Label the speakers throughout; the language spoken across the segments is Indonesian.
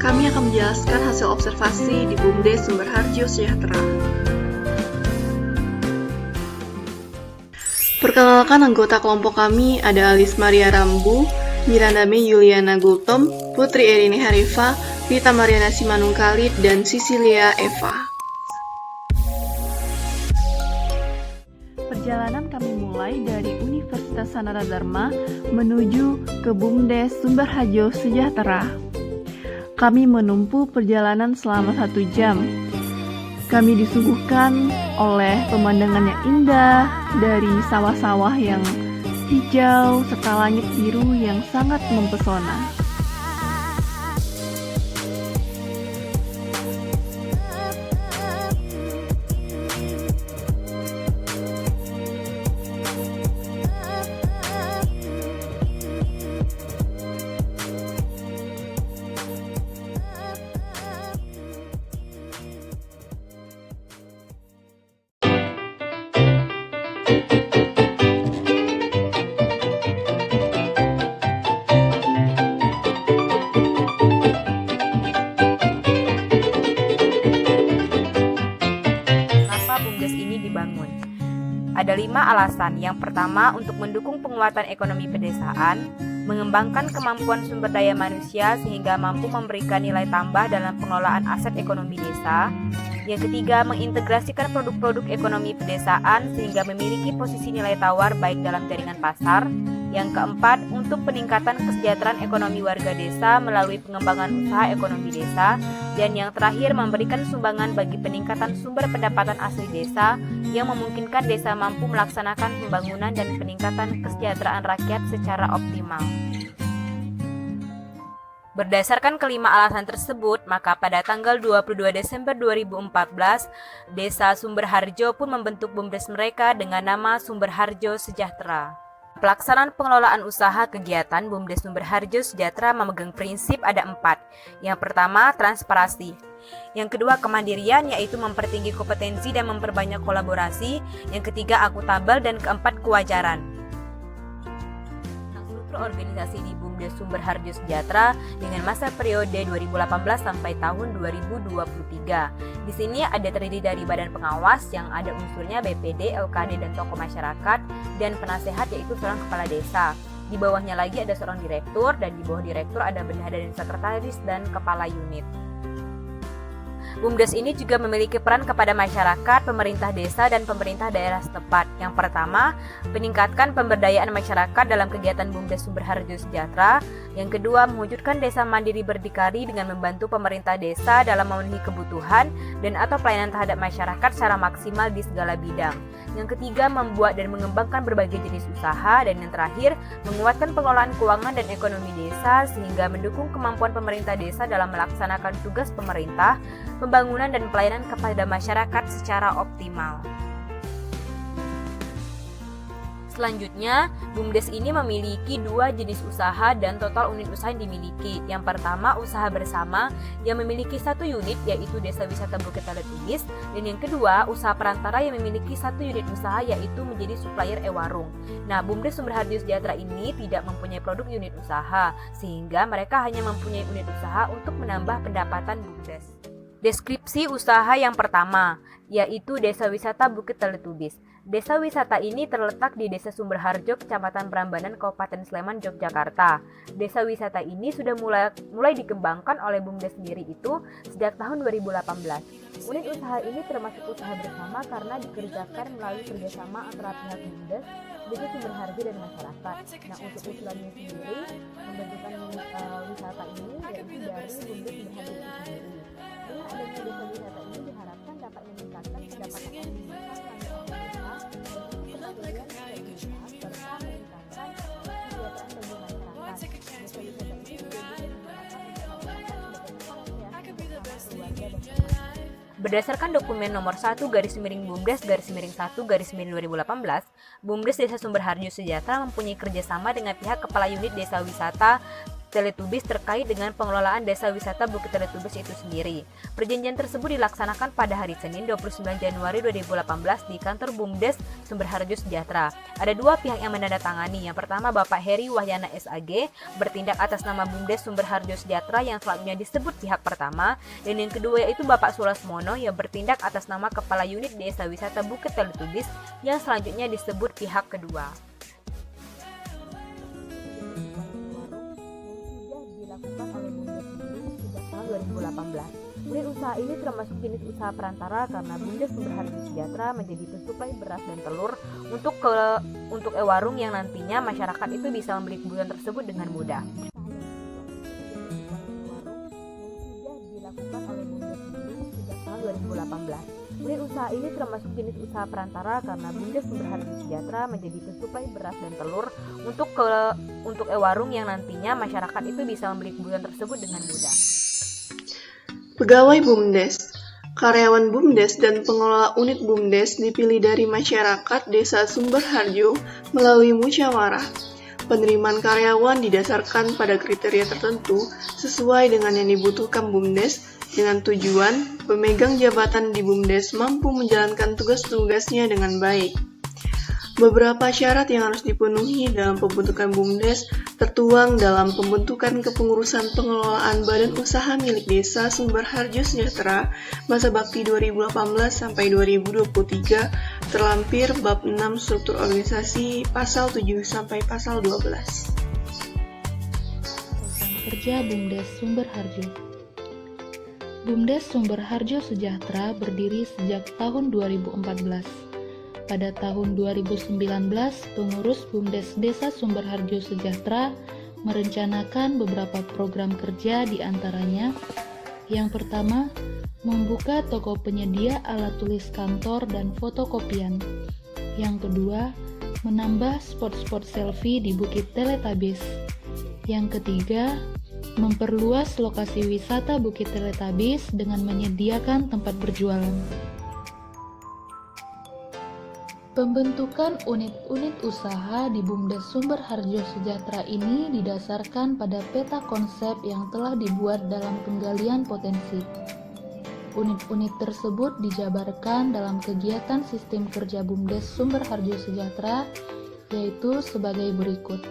Speaker 1: kami akan menjelaskan hasil observasi di BUMDes Sumberharjo Sejahtera. Perkenalkan anggota kelompok kami ada Alis Maria Rambu, Miranda May Yuliana Gultom, Putri Erini Harifa, Rita Mariana Simanung Khalid, dan Sisilia Eva. Perjalanan kami mulai dari Universitas Sanara Dharma menuju ke BUMDes Sumberharjo Sejahtera. Kami menempuh perjalanan selama 1 jam. Kami disuguhkan oleh pemandangan yang indah dari sawah-sawah yang hijau serta langit biru yang sangat mempesona.
Speaker 2: BUMDes ini dibangun. Ada 5 alasan. Yang pertama, untuk mendukung penguatan ekonomi pedesaan, mengembangkan kemampuan sumber daya manusia sehingga mampu memberikan nilai tambah dalam pengelolaan aset ekonomi desa. Yang ketiga, mengintegrasikan produk-produk ekonomi pedesaan sehingga memiliki posisi nilai tawar baik dalam jaringan pasar. Yang keempat, untuk peningkatan kesejahteraan ekonomi warga desa melalui pengembangan usaha ekonomi desa. Dan yang terakhir, memberikan sumbangan bagi peningkatan sumber pendapatan asli desa yang memungkinkan desa mampu melaksanakan pembangunan dan peningkatan kesejahteraan rakyat secara optimal. Berdasarkan kelima alasan tersebut, maka pada tanggal 22 Desember 2014, Desa Sumberharjo pun membentuk BUMDes mereka dengan nama Sumberharjo Sejahtera. Pelaksanaan pengelolaan usaha kegiatan BUMDes Sumberharjo Sejahtera memegang prinsip ada 4. Yang pertama, transparansi. Yang kedua, kemandirian, yaitu mempertinggi kompetensi dan memperbanyak kolaborasi. Yang ketiga, akuntabel, dan keempat, kewajaran. Struktur organisasi di BUMDes Sumberharjo Sejahtera dengan masa periode 2018 sampai tahun 2023. Di sini ada terdiri dari badan pengawas yang ada unsurnya BPD, LKD, dan tokoh masyarakat, dan penasehat yaitu seorang kepala desa. Di bawahnya lagi ada seorang direktur, dan di bawah direktur ada bendahara dan sekretaris dan kepala unit. BUMDes ini juga memiliki peran kepada masyarakat, pemerintah desa, dan pemerintah daerah setempat. Yang pertama, meningkatkan pemberdayaan masyarakat dalam kegiatan BUMDes Sumberharjo Sejahtera. Yang kedua, mewujudkan desa mandiri berdikari dengan membantu pemerintah desa dalam memenuhi kebutuhan dan atau pelayanan terhadap masyarakat secara maksimal di segala bidang. Yang ketiga, membuat dan mengembangkan berbagai jenis usaha. Dan yang terakhir, menguatkan pengelolaan keuangan dan ekonomi desa sehingga mendukung kemampuan pemerintah desa dalam melaksanakan tugas pemerintah, pembangunan dan pelayanan kepada masyarakat secara optimal. Selanjutnya, BUMDes ini memiliki 2 jenis usaha dan total unit usaha yang dimiliki. Yang pertama, usaha bersama yang memiliki 1 unit yaitu Desa Wisata Bukit Teletubis, dan yang kedua, usaha perantara yang memiliki 1 unit usaha yaitu menjadi supplier e-warung. Nah, BUMDes Sumberharjo Sejahtera ini tidak mempunyai produk unit usaha, sehingga mereka hanya mempunyai unit usaha untuk menambah pendapatan BUMDes. Deskripsi usaha yang pertama, yaitu Desa Wisata Bukit Teletubis. Desa wisata ini terletak di Desa Sumberharjo, Kecamatan Prambanan, Kabupaten Sleman, Yogyakarta. Desa wisata ini sudah mulai dikembangkan oleh BUMDes sendiri itu sejak tahun 2018. Unit usaha ini termasuk usaha bersama karena dikerjakan melalui kerjasama antara pihak BUMDes, Desa Sumberharjo, dan masyarakat. Nah, untuk usulannya sendiri, pembentukan wisata ini yaitu dari BUMDes Sumberharjo itu sendiri. Dengan adanya desa wisata ini diharapkan dapat meningkatkan pendapatan masyarakat Berdasarkan dokumen nomor 1/BUMDes-1/2018, BUMDes Desa Sumberharjo Sejahtera mempunyai kerjasama dengan pihak kepala unit desa wisata Teletubbies terkait dengan pengelolaan Desa Wisata Bukit Teletubbies itu sendiri. Perjanjian tersebut dilaksanakan pada hari Senin 29 Januari 2018 di kantor BUMDes Sumberharjo Sejahtera. Ada dua pihak yang menandatangani. Yang pertama Bapak Heri Wahyana SAG bertindak atas nama BUMDes Sumberharjo Sejahtera yang selanjutnya disebut pihak pertama, dan yang kedua yaitu Bapak Sulasmono yang bertindak atas nama Kepala Unit Desa Wisata Bukit Teletubbies yang selanjutnya disebut pihak kedua. Dilakukan oleh BUMDes sejak tahun 2018. Unit usaha ini termasuk jenis usaha perantara karena BUMDes Sumberharjo Sejahtera menjadi pensuplai beras dan telur untuk warung yang nantinya masyarakat itu bisa membeli kebutuhan tersebut dengan mudah. Dilakukan oleh BUMDes sejak tahun 2018. Unit usaha ini termasuk jenis usaha perantara karena BUMDes Sumberharjo Sejahtera menjadi pensuplai beras dan telur untuk warung yang nantinya masyarakat itu bisa membeli kebutuhan tersebut dengan mudah.
Speaker 1: Pegawai BUMDes, karyawan BUMDes dan pengelola unit BUMDes dipilih dari masyarakat Desa Sumberharjo melalui musyawarah. Penerimaan karyawan didasarkan pada kriteria tertentu sesuai dengan yang dibutuhkan BUMDes dengan tujuan pemegang jabatan di BUMDes mampu menjalankan tugas-tugasnya dengan baik. Beberapa syarat yang harus dipenuhi dalam pembentukan BUMDes tertuang dalam pembentukan kepengurusan pengelolaan Badan Usaha Milik Desa Sumberharjo Sejahtera masa bakti 2018 sampai 2023 terlampir bab 6 struktur organisasi pasal 7 sampai pasal 12.
Speaker 3: Kerja BUMDes Sumberharjo. BUMDes Sumberharjo Sejahtera berdiri sejak tahun 2014. Pada tahun 2019, pengurus BUMDes Desa Sumberharjo Sejahtera merencanakan beberapa program kerja di antaranya. Yang pertama, membuka toko penyedia alat tulis kantor dan fotokopian. Yang kedua, menambah spot-spot selfie di Bukit Teletubbies. Yang ketiga, memperluas lokasi wisata Bukit Teletubbies dengan menyediakan tempat berjualan. Pembentukan unit-unit usaha di BUMDes Sumberharjo Sejahtera ini didasarkan pada peta konsep yang telah dibuat dalam penggalian potensi. Unit-unit tersebut dijabarkan dalam kegiatan sistem kerja BUMDes Sumberharjo Sejahtera, yaitu sebagai berikut.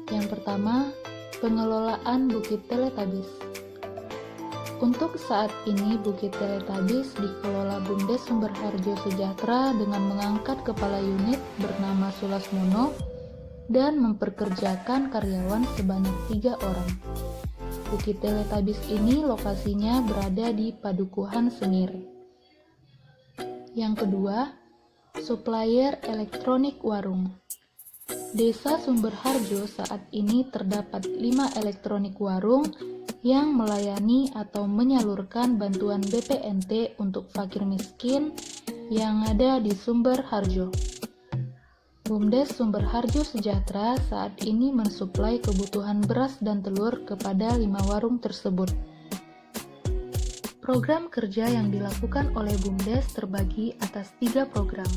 Speaker 3: Yang pertama, pengelolaan Bukit Teletubbies. Untuk saat ini Bukit Teletubbies dikelola BUMDes Sumberharjo Sejahtera dengan mengangkat kepala unit bernama Sulasmono dan memperkerjakan karyawan sebanyak 3 orang. Bukit Teletubbies ini lokasinya berada di Padukuhan Sengir. Yang kedua, supplier elektronik warung. Desa Sumberharjo saat ini terdapat 5 elektronik warung yang melayani atau menyalurkan bantuan BPNT untuk fakir miskin yang ada di Sumberharjo. BUMDes Sumberharjo Sejahtera saat ini mensuplai kebutuhan beras dan telur kepada 5 warung tersebut. Program kerja yang dilakukan oleh BUMDes terbagi atas 3 program.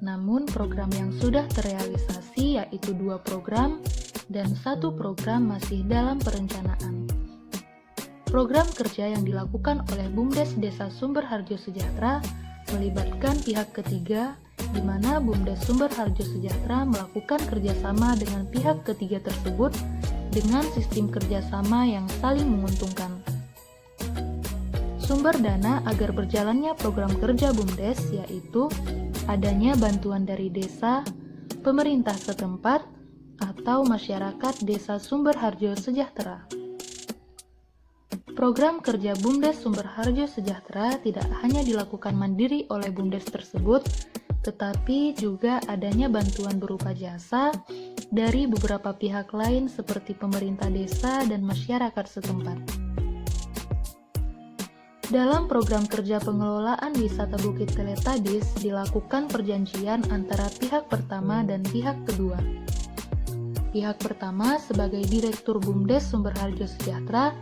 Speaker 3: Namun program yang sudah terrealisasi yaitu 2 program dan 1 program masih dalam perencanaan. Program kerja yang dilakukan oleh BUMDes Desa Sumberharjo Sejahtera melibatkan pihak ketiga, di mana BUMDes Sumberharjo Sejahtera melakukan kerjasama dengan pihak ketiga tersebut dengan sistem kerjasama yang saling menguntungkan. Sumber dana agar berjalannya program kerja BUMDes yaitu adanya bantuan dari desa, pemerintah setempat, atau masyarakat Desa Sumberharjo Sejahtera. Program kerja BUMDes Sumberharjo Sejahtera tidak hanya dilakukan mandiri oleh BUMDes tersebut, tetapi juga adanya bantuan berupa jasa dari beberapa pihak lain seperti pemerintah desa dan masyarakat setempat. Dalam program kerja pengelolaan wisata Bukit Teletubbies dilakukan perjanjian antara pihak pertama dan pihak kedua. Pihak pertama sebagai Direktur BUMDes Sumberharjo Sejahtera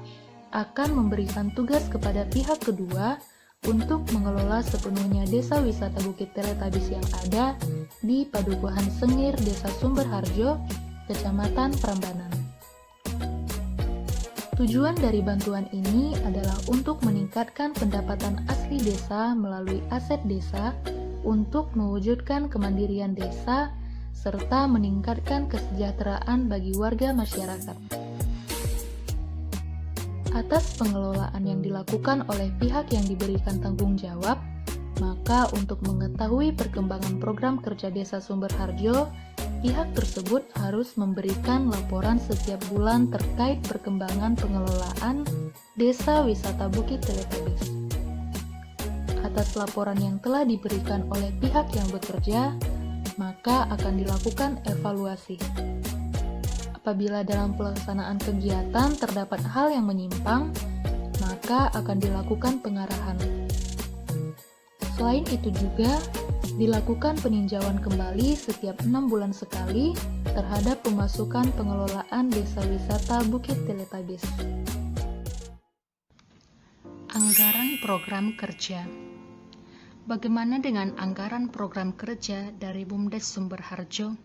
Speaker 3: akan memberikan tugas kepada pihak kedua untuk mengelola sepenuhnya desa wisata Bukit Teletubbies yang ada di Padukuhan Sengir, Desa Sumberharjo, Kecamatan Prambanan. Tujuan dari bantuan ini adalah untuk meningkatkan pendapatan asli desa melalui aset desa untuk mewujudkan kemandirian desa serta meningkatkan kesejahteraan bagi warga masyarakat. Atas pengelolaan yang dilakukan oleh pihak yang diberikan tanggung jawab, maka untuk mengetahui perkembangan program kerja Desa Sumberharjo, pihak tersebut harus memberikan laporan setiap bulan terkait perkembangan pengelolaan Desa Wisata Bukit Teletabis. Atas laporan yang telah diberikan oleh pihak yang bekerja, maka akan dilakukan evaluasi. Apabila dalam pelaksanaan kegiatan terdapat hal yang menyimpang, maka akan dilakukan pengarahan. Selain itu juga, dilakukan peninjauan kembali setiap 6 bulan sekali terhadap pemasukan pengelolaan Desa Wisata Bukit Teletabis. Anggaran program kerja. Bagaimana dengan anggaran program kerja dari BUMDes Sumberharjo?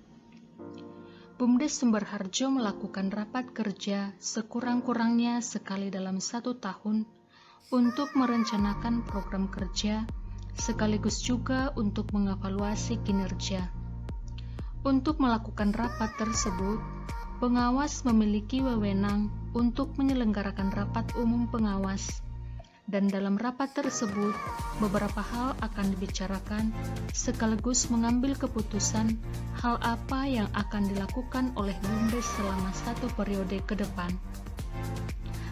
Speaker 3: BUMDes Sumberharjo melakukan rapat kerja sekurang-kurangnya sekali dalam 1 tahun untuk merencanakan program kerja sekaligus juga untuk mengevaluasi kinerja. Untuk melakukan rapat tersebut, pengawas memiliki wewenang untuk menyelenggarakan rapat umum pengawas, dan dalam rapat tersebut, beberapa hal akan dibicarakan sekaligus mengambil keputusan hal apa yang akan dilakukan oleh BUMDes selama 1 periode ke depan.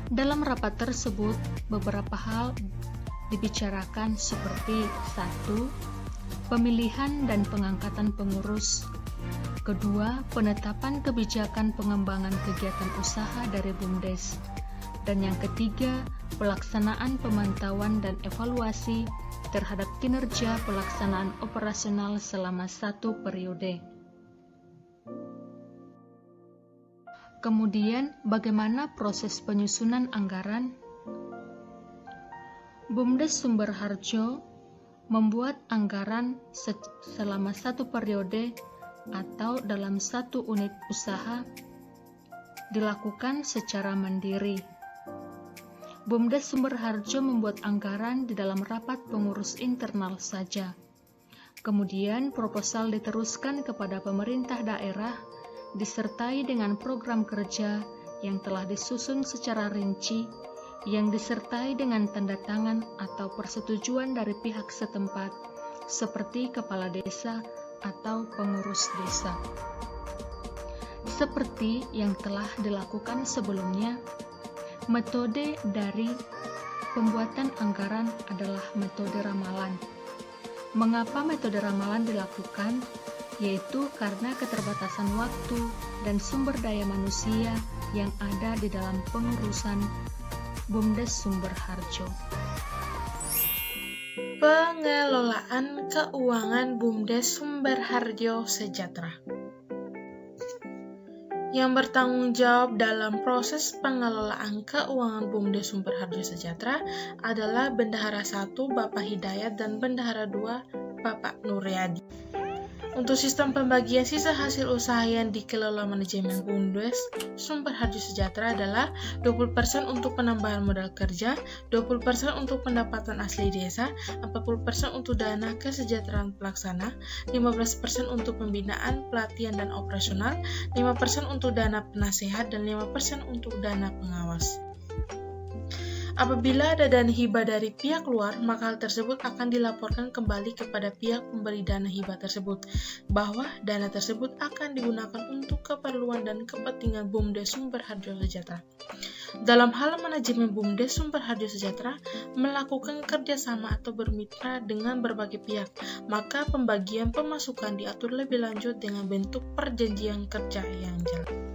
Speaker 3: Dalam rapat tersebut, beberapa hal dibicarakan seperti 1. Pemilihan dan pengangkatan pengurus. 2. Penetapan kebijakan pengembangan kegiatan usaha dari BUMDes. Dan yang ketiga, pelaksanaan pemantauan dan evaluasi terhadap kinerja pelaksanaan operasional selama 1 periode. Kemudian, bagaimana proses penyusunan anggaran? BUMDes Sumberharjo membuat anggaran selama 1 periode atau dalam 1 unit usaha dilakukan secara mandiri. BUMDes Sumberharjo membuat anggaran di dalam rapat pengurus internal saja. Kemudian proposal diteruskan kepada pemerintah daerah disertai dengan program kerja yang telah disusun secara rinci yang disertai dengan tanda tangan atau persetujuan dari pihak setempat, seperti kepala desa atau pengurus desa. Seperti yang telah dilakukan sebelumnya, metode dari pembuatan anggaran adalah metode ramalan. Mengapa metode ramalan dilakukan? Yaitu karena keterbatasan waktu dan sumber daya manusia yang ada di dalam pengurusan BUMDes Sumberharjo.
Speaker 4: Pengelolaan keuangan BUMDes Sumberharjo Sejahtera. Yang bertanggung jawab dalam proses pengelolaan keuangan BUMDes Sumberharjo Sejahtera adalah Bendahara 1 Bapak Hidayat dan Bendahara 2 Bapak Nuryadi. Untuk sistem pembagian sisa hasil usaha yang dikelola manajemen BUMDes Sumberharjo Sejahtera adalah 20% untuk penambahan modal kerja, 20% untuk pendapatan asli desa, 40% untuk dana kesejahteraan pelaksana, 15% untuk pembinaan, pelatihan dan operasional, 5% untuk dana penasehat, dan 5% untuk dana pengawas. Apabila ada dana hibah dari pihak luar, maka hal tersebut akan dilaporkan kembali kepada pihak pemberi dana hibah tersebut, bahwa dana tersebut akan digunakan untuk keperluan dan kepentingan BUMDes Sumberharjo Sejahtera. Dalam hal manajemen BUMDes Sumberharjo Sejahtera melakukan kerjasama atau bermitra dengan berbagai pihak, maka pembagian pemasukan diatur lebih lanjut dengan bentuk perjanjian kerja yang jelas.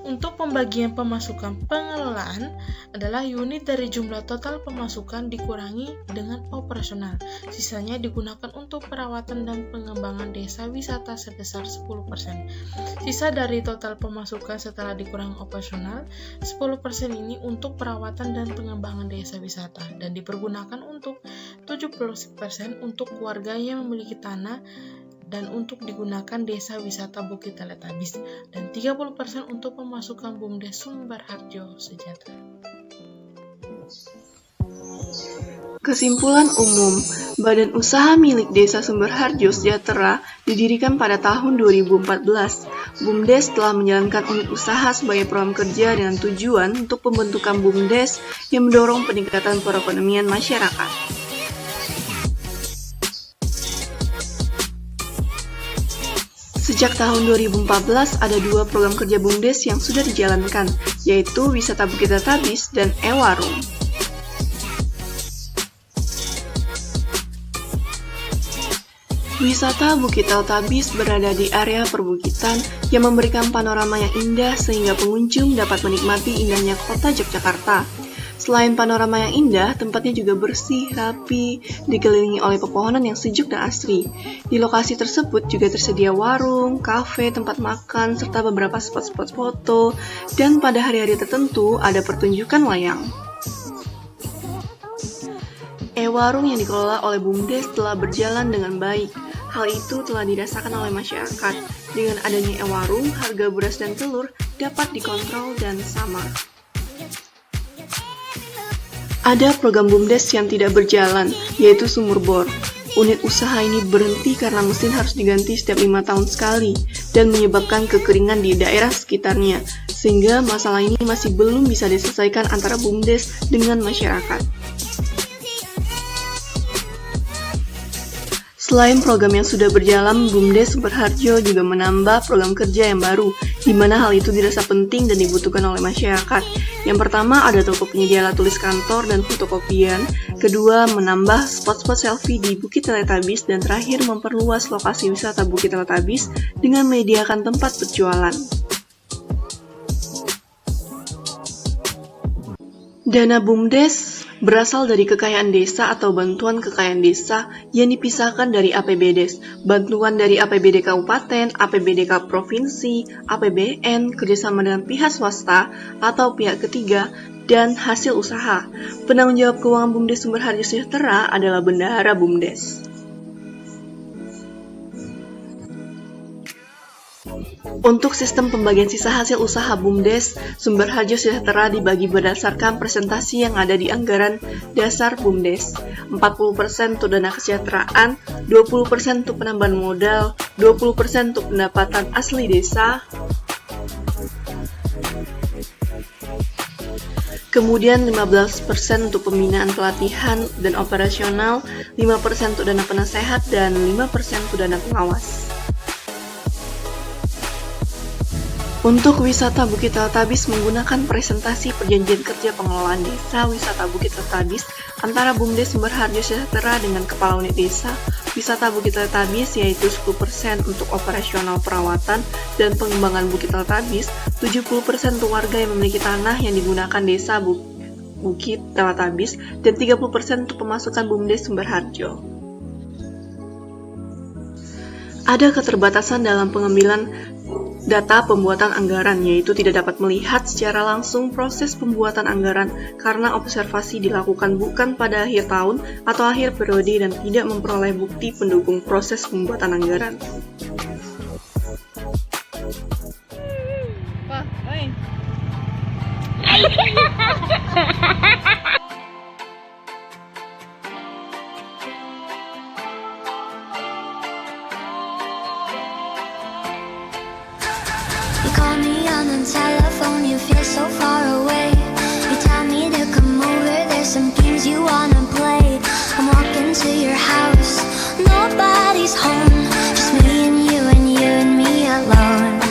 Speaker 4: Untuk pembagian pemasukan pengelolaan adalah unit dari jumlah total pemasukan dikurangi dengan operasional. Sisanya digunakan untuk perawatan dan pengembangan desa wisata sebesar 10%. Sisa dari total pemasukan setelah dikurangi operasional, 10% ini untuk perawatan dan pengembangan desa wisata dan dipergunakan untuk 70% untuk warga yang memiliki tanah dan untuk digunakan Desa Wisata Bukit Teletabis, dan 30% untuk pemasukan BUMDes Sumber Harjo Sejahtera.
Speaker 1: Kesimpulan umum, Badan Usaha milik Desa Sumber Harjo Sejahtera didirikan pada tahun 2014. BUMDes telah menjalankan unit usaha sebagai program kerja dengan tujuan untuk pembentukan BUMDes yang mendorong peningkatan perekonomian masyarakat. Sejak tahun 2014, ada 2 program kerja BUMDes yang sudah dijalankan, yaitu Wisata Bukit Teletabis dan e-Warung. Wisata Bukit Teletabis berada di area perbukitan yang memberikan panorama yang indah sehingga pengunjung dapat menikmati indahnya kota Yogyakarta. Selain panorama yang indah, tempatnya juga bersih, rapi, dikelilingi oleh pepohonan yang sejuk dan asri. Di lokasi tersebut juga tersedia warung, kafe, tempat makan, serta beberapa spot-spot foto, dan pada hari-hari tertentu ada pertunjukan wayang. E-Warung yang dikelola oleh BUMDes telah berjalan dengan baik. Hal itu telah dirasakan oleh masyarakat. Dengan adanya e-Warung, harga beras dan telur dapat dikontrol dan sama. Ada program BUMDes yang tidak berjalan, yaitu sumur bor. Unit usaha ini berhenti karena mesin harus diganti setiap 5 tahun sekali dan menyebabkan kekeringan di daerah sekitarnya, sehingga masalah ini masih belum bisa diselesaikan antara BUMDes dengan masyarakat. Selain program yang sudah berjalan, BUMDes Sumber Harjo juga menambah program kerja yang baru, di mana hal itu dirasa penting dan dibutuhkan oleh masyarakat. Yang pertama, ada toko penyedia alat tulis kantor dan fotokopian. Kedua, menambah spot-spot selfie di Bukit Teletabis. Dan terakhir, memperluas lokasi wisata Bukit Teletabis dengan menyediakan tempat berjualan. Dana BUMDes berasal dari kekayaan desa atau bantuan kekayaan desa yang dipisahkan dari APBDes, bantuan dari APBD Kabupaten, APBD Provinsi, APBN, kerjasama dengan pihak swasta atau pihak ketiga, dan hasil usaha. Penanggung jawab keuangan BUMDes Sumber Harjo Sejahtera adalah Bendahara BUMDes. Untuk sistem pembagian sisa hasil usaha BUMDes Sumber Harjo Sejahtera dibagi berdasarkan presentasi yang ada di anggaran dasar BUMDes. 40% untuk dana kesejahteraan, 20% untuk penambahan modal, 20% untuk pendapatan asli desa, kemudian 15% untuk pembinaan pelatihan dan operasional, 5% untuk dana penasehat, dan 5% untuk dana pengawas. Untuk wisata Bukit Teletabis menggunakan presentasi perjanjian kerja pengelolaan desa wisata Bukit Teletabis antara BUMDes Sumber Harjo Sejahtera dengan Kepala Unit Desa Wisata Bukit Teletabis, yaitu 10% untuk operasional perawatan dan pengembangan Bukit Teletabis, 70% untuk warga yang memiliki tanah yang digunakan desa Bukit Teletabis, dan 30% untuk pemasukan BUMDes Sumber Harjo. Ada keterbatasan dalam pengambilan data pembuatan anggaran, yaitu tidak dapat melihat secara langsung proses pembuatan anggaran karena observasi dilakukan bukan pada akhir tahun atau akhir periode dan tidak memperoleh bukti pendukung proses pembuatan anggaran.
Speaker 5: You call me on the telephone, you feel so far away. You tell me to come over, there's some games you wanna play. I'm walking to your house, nobody's home, just me and you and me alone.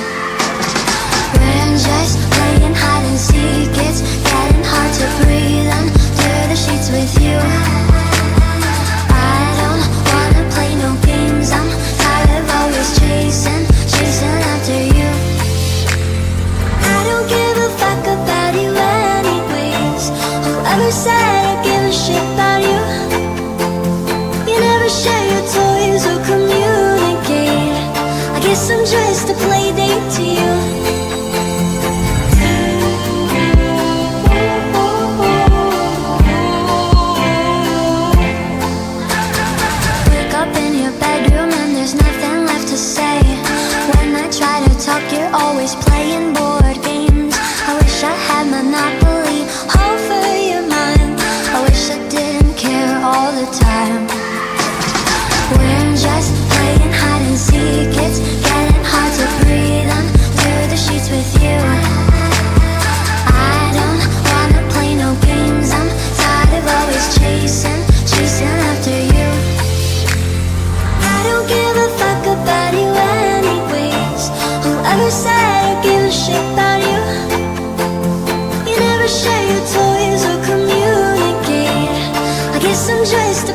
Speaker 5: We're just playing hide and seek, it's getting hard to breathe under the sheets with you. I don't wanna play no games, I'm tired of always chasing after you. I don't give a fuck about you anyways. Whoever said I give a shit about you? You never share your toys or communicate. I guess I'm just a play date to you. Wake up in your bedroom and there's nothing like never said or give a shit about you. You never share your toys or communicate. I guess I'm just a